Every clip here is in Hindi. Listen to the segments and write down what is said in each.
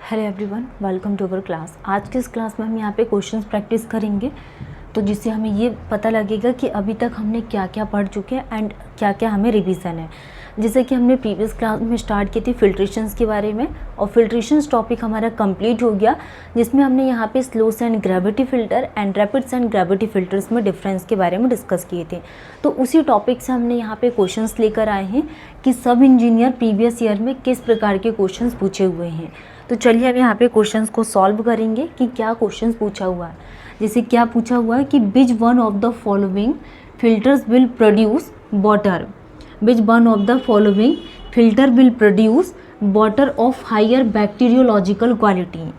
Hello everyone, welcome to our class. आज के इस क्लास में हम यहाँ पे क्वेश्चंस प्रैक्टिस करेंगे, तो जिससे हमें ये पता लगेगा कि अभी तक हमने क्या क्या पढ़ चुके हैं एंड क्या क्या हमें रिवीजन है। जैसे कि हमने प्रीवियस क्लास में स्टार्ट की थी फिल्ट्रेशंस के बारे में, और फिल्ट्रेशंस टॉपिक हमारा कंप्लीट हो गया, जिसमें हमने यहाँ पे slow sand gravity filter and rapid sand gravity filters में डिफरेंस के बारे में डिस्कस किए थे। तो उसी टॉपिक से हमने यहाँ पे क्वेश्चंस लेकर आए हैं कि सब इंजीनियर प्रीवियस ईयर में किस प्रकार के क्वेश्चंस पूछे हुए हैं। तो चलिए हम यहाँ पे क्वेश्चंस को सॉल्व करेंगे कि क्या क्वेश्चंस पूछा हुआ है। जैसे क्या पूछा हुआ है कि which one of the following filters will produce water, which one of the following filter will produce water of higher bacteriological quality,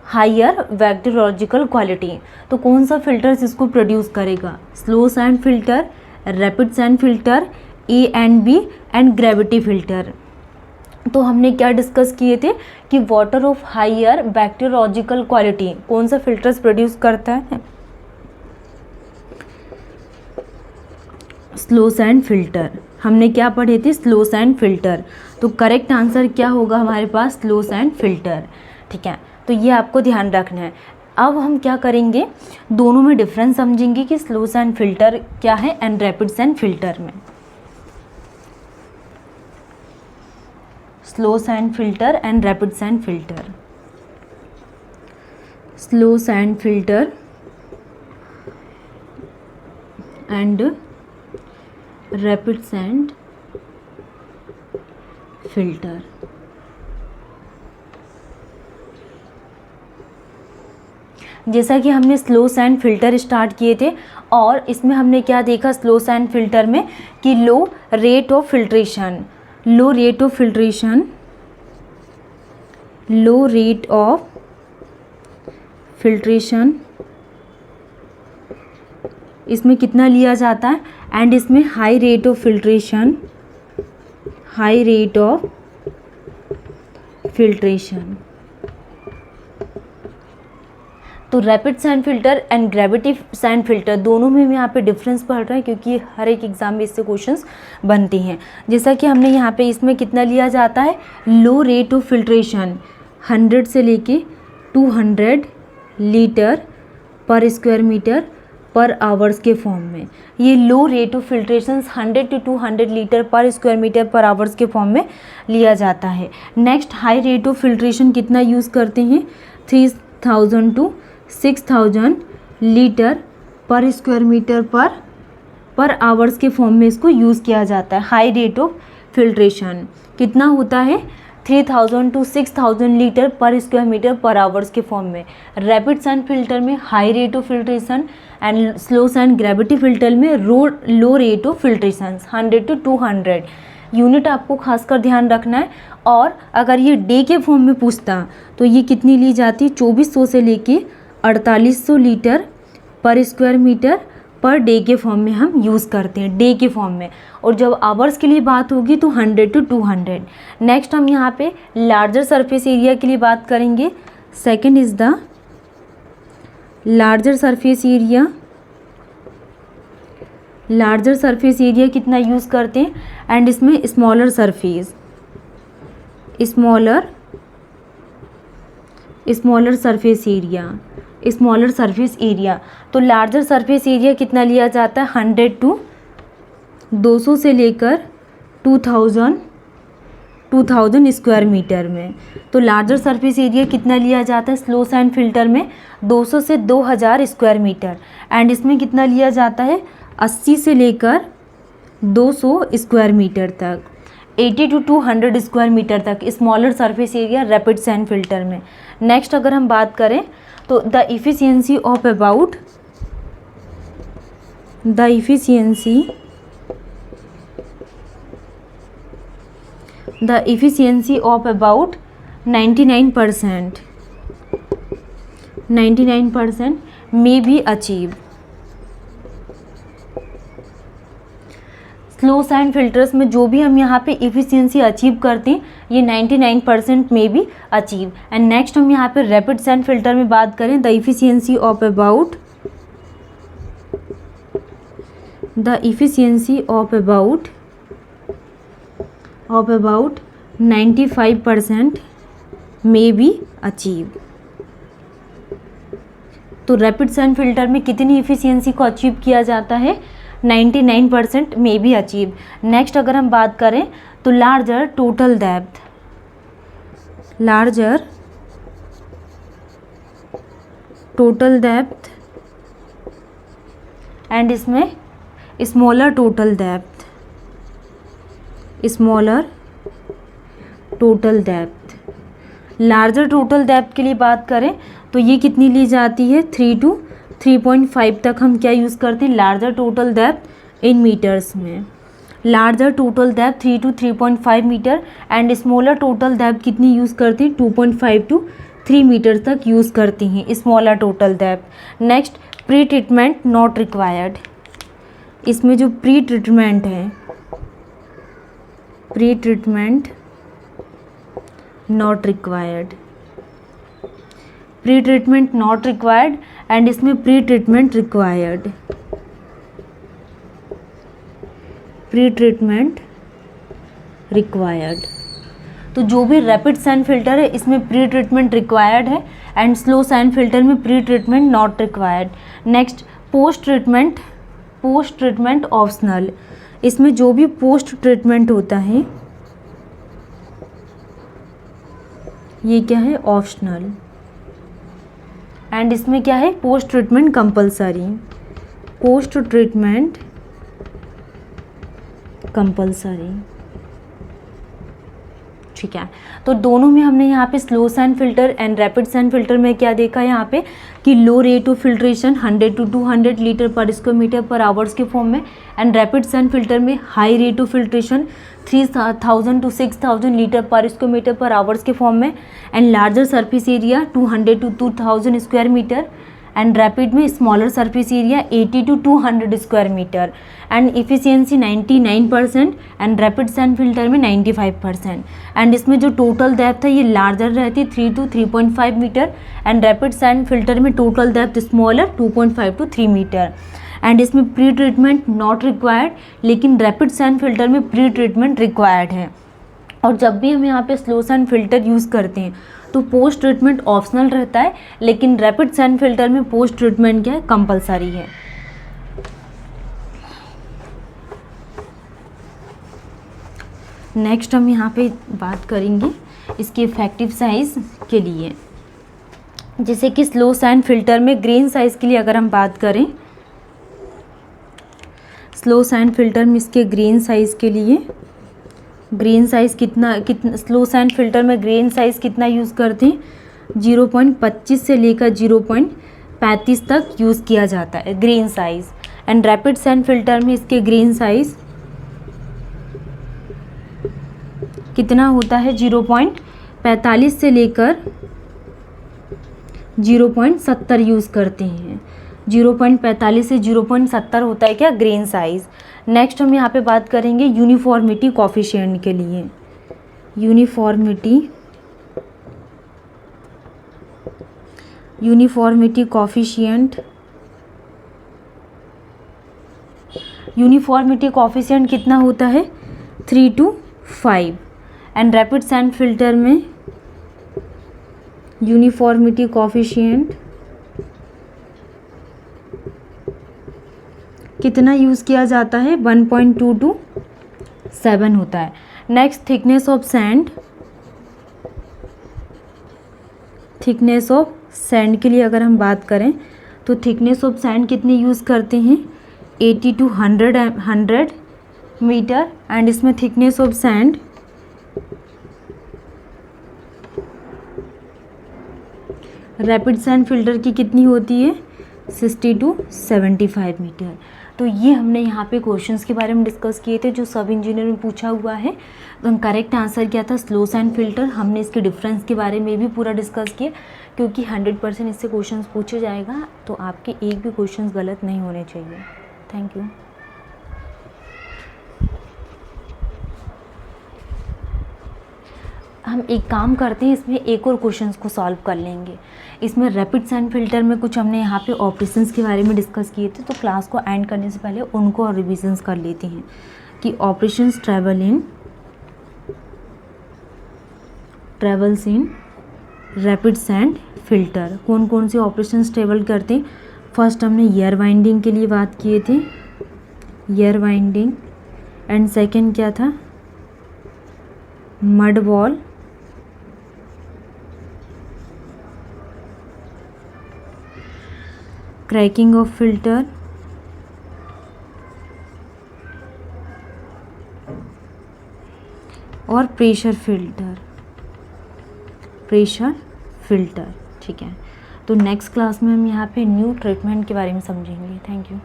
higher bacteriological quality. तो कौन सा फिल्टर्स इसको प्रोड्यूस करेगा? Slow sand filter, rapid sand filter, A and B and gravity filter. तो हमने क्या डिस्कस किए थे कि water of higher bacteriological quality कौन सा फिल्टर्स प्रोड्यूस करता है? Slow sand filter. हमने क्या पढ़े थे? Slow sand filter. तो करेक्ट आंसर क्या होगा हमारे पास? Slow sand filter. ठीक है, तो ये आपको ध्यान रखना है। अब हम क्या करेंगे, दोनों में डिफरेंस समझेंगे कि स्लो सैंड फिल्टर क्या है एंड रैपिड सैंड फिल्टर में। Slow sand filter and rapid sand filter. Slow sand filter and rapid sand filter. जैसा कि हमने स्लो सैंड फिल्टर स्टार्ट किए थे, और इसमें हमने क्या देखा स्लो सैंड फिल्टर में कि low rate of filtration, low rate of filtration, low rate of filtration इसमें कितना लिया जाता है, एंड इसमें high rate of filtration, high rate of filtration. तो rapid sand filter and gravity sand filter दोनों में यहाँ पे डिफरेंस पड़ रहा है, क्योंकि हर एक एग्जाम में इससे क्वेश्चंस बनते हैं। जैसा कि हमने यहाँ पे इसमें कितना लिया जाता है, लो रेट ऑफ फिल्ट्रेशन 100 से लेके 200 litre per square metre per hours के फॉर्म में। ये low rate of filtration 100 to 200 litre per square metre per hours के फॉर्म में लिया जाता है। Next high rate of filtration कितना यूज़ करते हैं? 3000 to 6000 litre per square metre per hours के फॉर्म में इसको यूज़ किया जाता है। हाई रेट ऑफ फिल्ट्रेशन कितना होता है? 3000 to 6000 litre per square metre per hours के फॉर्म में। रैपिड सैंड फिल्टर में high rate of filtration and slow sand gravity filter में low rate of filtration 100 to 200। Unit आपको खासकर ध्यान रखना है। और अगर ये डे के फॉर्म में पूछता तो ये कितनी ली जाती? 2400 से लेके 4800 litre per square metre per day के फॉर्म में हम यूज़ करते हैं, डे के फॉर्म में। और जब आवर्स के लिए बात होगी तो 100 to 200। नेक्स्ट हम यहाँ पे लार्जर सरफेस एरिया के लिए बात करेंगे। Second is the larger surface area. Larger surface area कितना यूज़ करते हैं, एंड इसमें smaller surface, smaller surface area, smaller surface area. तो लार्जर सरफेस एरिया कितना लिया जाता है? 100 to 200 से लेकर 2000 स्क्वायर मीटर में। तो लार्जर सरफेस एरिया कितना लिया जाता है स्लो सैंड फिल्टर में? 200 से 2000 स्क्वायर मीटर। एंड इसमें कितना लिया जाता है? 80 से लेकर 200 स्क्वायर मीटर तक, 80 to 200 स्क्वायर मीटर तक smaller surface area rapid sand filter में। नेक्स्ट अगर हम बात करें तो the efficiency of about 99% may be achieved। Slow sand filters में जो भी हम यहाँ पे इफिशियंसी अचीव करते हैं ये 99% में भी अचीव। एंड नेक्स्ट हम यहाँ पे रैपिड सैंड फिल्टर में बात करें, the efficiency of about 95% may be achieve. तो रैपिड सैंड फिल्टर में कितनी इफ़िशियंसी को अचीव किया जाता है? 99% में भी अचीव। नेक्स्ट अगर हम बात करें तो larger total depth, larger total depth and इसमें smaller total depth, smaller total depth. Larger total depth के लिए बात करें तो ये कितनी ली जाती है? 3 to 3.5 तक हम क्या यूज़ करते हैं? Larger total depth in metres में। Larger total depth 3 to 3.5 metre and smaller total depth कितनी यूज़ करते हैं? 2.5 to 3 मीटर तक यूज़ करती हैं smaller total depth. Next pre treatment not required. इसमें जो प्री ट्रीटमेंट है, pre treatment not required, pre treatment not required and इसमें pre treatment required, pre treatment required. तो जो भी रैपिड सैंड फिल्टर है इसमें प्री ट्रीटमेंट रिक्वायर्ड है एंड स्लो सैंड फिल्टर में pre treatment not required. Next post treatment, post treatment optional. इसमें जो भी पोस्ट ट्रीटमेंट होता है ये क्या है? ऑप्शनल। एंड इसमें क्या है? Post treatment compulsory, post treatment compulsory. ठीक है, तो दोनों में हमने यहाँ पे slow sand filter and rapid sand filter में क्या देखा यहाँ पे कि low rate of filtration 100 to 200 litre per square metre per hours के फॉर्म में एंड रैपिड सैंड फिल्टर में high rate of filtration 3000 to 6000 litre per square metre per hours के फॉर्म में and larger surface area 200 to 2000 square metre and rapid में smaller surface area 80 to 200 square metre and efficiency 99% and rapid sand filter में 95%। एंड इसमें जो टोटल डेप्थ है ये लार्जर रहती है 3 to 3.5 metre and rapid sand filter में total depth smaller 2.5 to 3 metre and इसमें प्री ट्रीटमेंट नॉट रिक्वायर्ड, लेकिन रैपिड सैंड फिल्टर में प्री ट्रीटमेंट रिक्वायर्ड है। और जब भी हम यहाँ पे स्लो सैंड फिल्टर यूज़ करते हैं तो पोस्ट ट्रीटमेंट ऑप्शनल रहता है, लेकिन रैपिड सैंड फिल्टर में पोस्ट ट्रीटमेंट क्या है? कंपलसरी है। नेक्स्ट हम यहाँ पे बात करेंगे इसके इफेक्टिव साइज के लिए। जैसे कि स्लो सैंड फिल्टर में ग्रेन साइज के लिए अगर हम बात करें, स्लो सैंड फिल्टर में इसके ग्रेन साइज के लिए, ग्रेन साइज कितना स्लो सैंड फिल्टर में ग्रेन साइज कितना यूज़ करते हैं? 0.25 से लेकर 0.35 तक यूज़ किया जाता है grain size. And rapid sand filter में इसके ग्रेन साइज कितना होता है? 0.45 से लेकर 0.70 यूज़ करते हैं। 0.45 से 0.70 होता है क्या? Grain size. नेक्स्ट हम यहाँ पे बात करेंगे यूनिफॉर्मिटी कोफिशिएंट के लिए। यूनिफॉर्मिटी कोफिशिएंट, यूनिफॉर्मिटी कोफिशिएंट कितना होता है? 3 to 5 and rapid sand filter में यूनिफॉर्मिटी कोफिशिएंट कितना यूज़ किया जाता है? 1.2 to 7 होता है। Next thickness of sand, thickness of sand के लिए अगर हम बात करें तो थिकनेस ऑफ सैंड कितनी यूज़ करते हैं? 80 to 100 मीटर एंड इसमें thickness of sand rapid sand filter की कितनी होती है? 60 to 75 मीटर। तो ये हमने यहाँ पे क्वेश्चंस के बारे में डिस्कस किए थे जो सब इंजीनियर में पूछा हुआ है। तो करेक्ट आंसर क्या था? Slow sand filter. हमने इसके डिफरेंस के बारे में भी पूरा डिस्कस किया, क्योंकि 100% इससे क्वेश्चंस पूछे जाएगा, तो आपके एक भी क्वेश्चंस गलत नहीं होने चाहिए। Thank you. हम एक काम करते हैं, इसमें एक और क्वेश्चंस को सॉल्व कर लेंगे। इसमें रैपिड सैंड फिल्टर में कुछ हमने यहाँ पे ऑपरेशंस के बारे में डिस्कस किए थे, तो क्लास को एंड करने से पहले उनको और रिविजन्स कर लेते हैं कि travels in rapid sand filter कौन कौन से ऑपरेशन स्टेबल करते हैं? फर्स्ट हमने ईयर वाइंडिंग के लिए बात किए थे, ईयर वाइंडिंग, एंड सेकंड क्या था? Mud wall, cracking of filter, और प्रेशर फिल्टर, प्रेशर फिल्टर। ठीक है, तो नेक्स्ट क्लास में हम यहाँ पे न्यू ट्रीटमेंट के बारे में समझेंगे। Thank you.